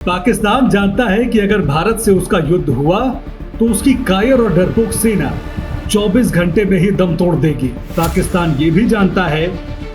पाकिस्तान जानता है कि अगर भारत से उसका युद्ध हुआ तो उसकी कायर और डरपोक सेना 24 घंटे में ही दम तोड़ देगी। पाकिस्तान ये भी जानता है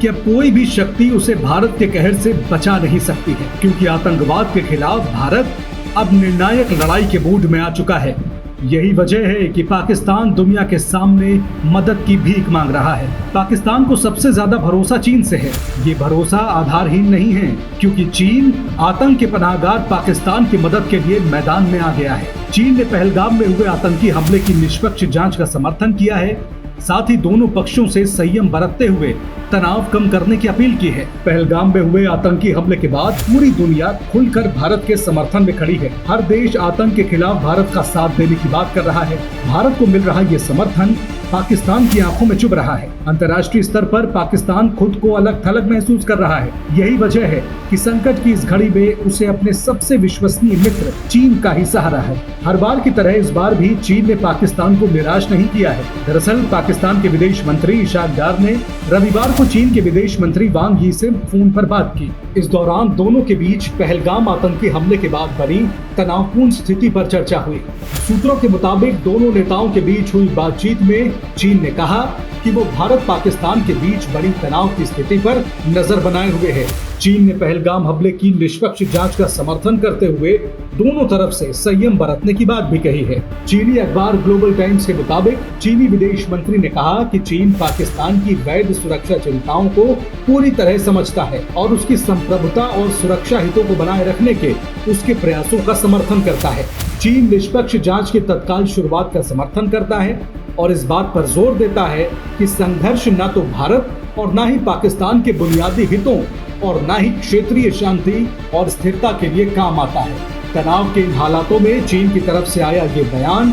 कि अब कोई भी शक्ति उसे भारत के कहर से बचा नहीं सकती है, क्योंकि आतंकवाद के खिलाफ भारत अब निर्णायक लड़ाई के मूड में आ चुका है। यही वजह है कि पाकिस्तान दुनिया के सामने मदद की भीख मांग रहा है। पाकिस्तान को सबसे ज्यादा भरोसा चीन से है। ये भरोसा आधारहीन नहीं है, क्योंकि चीन आतंक के पनाहगार पाकिस्तान की मदद के लिए मैदान में आ गया है। चीन ने पहलगाम में हुए आतंकी हमले की निष्पक्ष जांच का समर्थन किया है, साथ ही दोनों पक्षों से संयम बरतते हुए तनाव कम करने की अपील की है। पहलगाम में हुए आतंकी हमले के बाद पूरी दुनिया खुलकर भारत के समर्थन में खड़ी है। हर देश आतंक के खिलाफ भारत का साथ देने की बात कर रहा है। भारत को मिल रहा ये समर्थन पाकिस्तान की आंखों में चुभ रहा है। अंतर्राष्ट्रीय स्तर पर पाकिस्तान खुद को अलग थलग महसूस कर रहा है। यही वजह है कि संकट की इस घड़ी में उसे अपने सबसे विश्वसनीय मित्र चीन का ही सहारा है। हर बार की तरह इस बार भी चीन ने पाकिस्तान को निराश नहीं किया है। दरअसल पाकिस्तान के विदेश मंत्री इशाक डार ने रविवार को चीन के विदेश मंत्री वांग यी से फोन पर बात की। इस दौरान दोनों के बीच पहलगाम आतंकी हमले के बाद बनी तनावपूर्ण स्थिति पर चर्चा हुई। सूत्रों के मुताबिक दोनों नेताओं के बीच हुई बातचीत में चीन ने कहा कि वो भारत पाकिस्तान के बीच बड़ी तनाव की स्थिति पर नजर बनाए हुए है। चीन ने पहलगाम हमले की निष्पक्ष जांच का समर्थन करते हुए दोनों तरफ से संयम बरतने की बात भी कही है। चीनी अखबार ग्लोबल टाइम्स के मुताबिक चीनी विदेश मंत्री ने कहा कि चीन पाकिस्तान की वैध सुरक्षा चिंताओं को पूरी तरह समझता है और उसकी संप्रभुता और सुरक्षा हितों को बनाए रखने के उसके प्रयासों का समर्थन करता है। चीन निष्पक्ष जांच की तत्काल शुरुआत का समर्थन करता है और इस बात पर जोर देता है कि संघर्ष न तो भारत और न ही पाकिस्तान के बुनियादी हितों और न ही क्षेत्रीय शांति और स्थिरता के लिए काम आता है। तनाव के इन हालातों में चीन की तरफ से आया ये बयान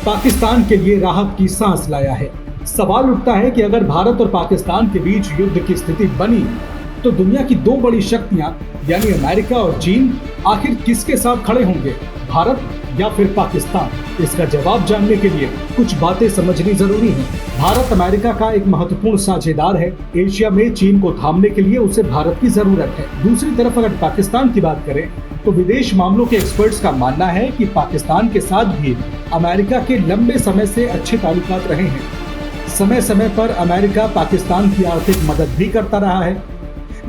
पाकिस्तान के लिए राहत की सांस लाया है। सवाल उठता है कि अगर भारत और पाकिस्तान के बीच युद्ध की स्थिति बनी तो दुनिया की दो बड़ी शक्तियां यानी अमेरिका और चीन आखिर किसके साथ खड़े होंगे, भारत या फिर पाकिस्तान? इसका जवाब जानने के लिए कुछ बातें समझनी जरूरी हैं। भारत अमेरिका का एक महत्वपूर्ण साझेदार है। एशिया में चीन को थामने के लिए उसे भारत की जरूरत है। दूसरी तरफ अगर पाकिस्तान की बात करें तो विदेश मामलों के एक्सपर्ट्स का मानना है कि पाकिस्तान के साथ भी अमेरिका के लंबे समय से अच्छे ताल्लुकात रहे हैं। समय समय पर अमेरिका पाकिस्तान की आर्थिक मदद भी करता रहा है,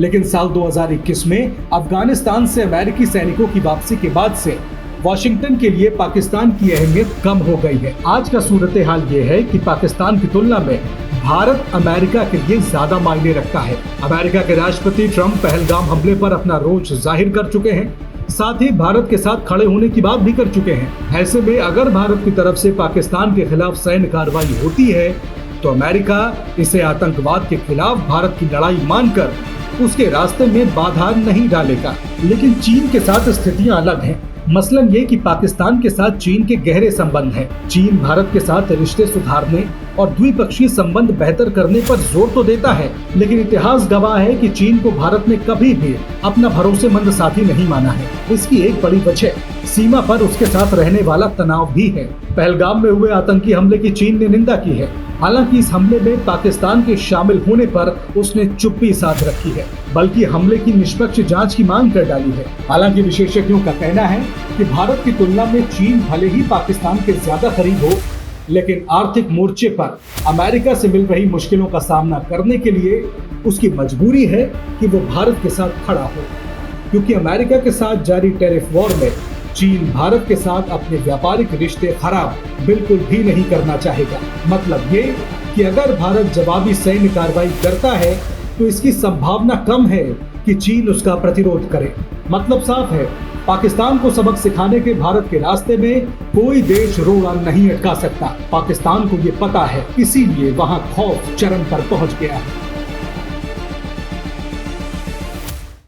लेकिन साल 2021 में अफगानिस्तान से अमेरिकी सैनिकों की वापसी के बाद से वॉशिंगटन के लिए पाकिस्तान की अहमियत कम हो गई है। आज का सूरत हाल ये है कि पाकिस्तान की तुलना में भारत अमेरिका के लिए ज्यादा मायने रखता है। अमेरिका के राष्ट्रपति ट्रंप पहलगाम हमले पर अपना रोष जाहिर कर चुके हैं, साथ ही भारत के साथ खड़े होने की बात भी कर चुके हैं। ऐसे में अगर भारत की तरफ से पाकिस्तान के खिलाफ सैन्य कार्रवाई होती है तो अमेरिका इसे आतंकवाद के खिलाफ भारत की लड़ाई मानकर उसके रास्ते में बाधा नहीं डालेगा। लेकिन चीन के साथ स्थितियां अलग हैं। मसलन ये कि पाकिस्तान के साथ चीन के गहरे संबंध हैं। चीन भारत के साथ रिश्ते सुधारने और द्विपक्षीय संबंध बेहतर करने पर जोर तो देता है, लेकिन इतिहास गवाह है कि चीन को भारत ने कभी भी अपना भरोसेमंद साथी नहीं माना है। इसकी एक बड़ी वजह सीमा पर उसके साथ रहने वाला तनाव भी है। पहलगाम में हुए आतंकी हमले की चीन ने निंदा की है। हालांकि इस हमले में पाकिस्तान के शामिल होने पर उसने चुप्पी साध रखी है, बल्कि हमले की निष्पक्ष जांच की मांग कर डाली है। हालांकि विशेषज्ञों का कहना है कि भारत की तुलना में चीन भले ही पाकिस्तान के ज्यादा करीब हो, लेकिन आर्थिक मोर्चे पर अमेरिका से मिल रही मुश्किलों का सामना करने के लिए उसकी मजबूरी है कि वो भारत के साथ खड़ा हो, क्योंकि अमेरिका के साथ जारी टैरिफ वॉर में चीन भारत के साथ अपने व्यापारिक रिश्ते खराब बिल्कुल भी नहीं करना चाहेगा। मतलब ये कि अगर भारत जवाबी सैन्य कार्रवाई करता है तो इसकी संभावना कम है कि चीन उसका प्रतिरोध करे। मतलब साफ है, पाकिस्तान को सबक सिखाने के भारत के रास्ते में कोई देश रोड़ा नहीं अटका सकता। पाकिस्तान को ये पता है, इसीलिए वहाँ खौफ चरम पर पहुँच गया है।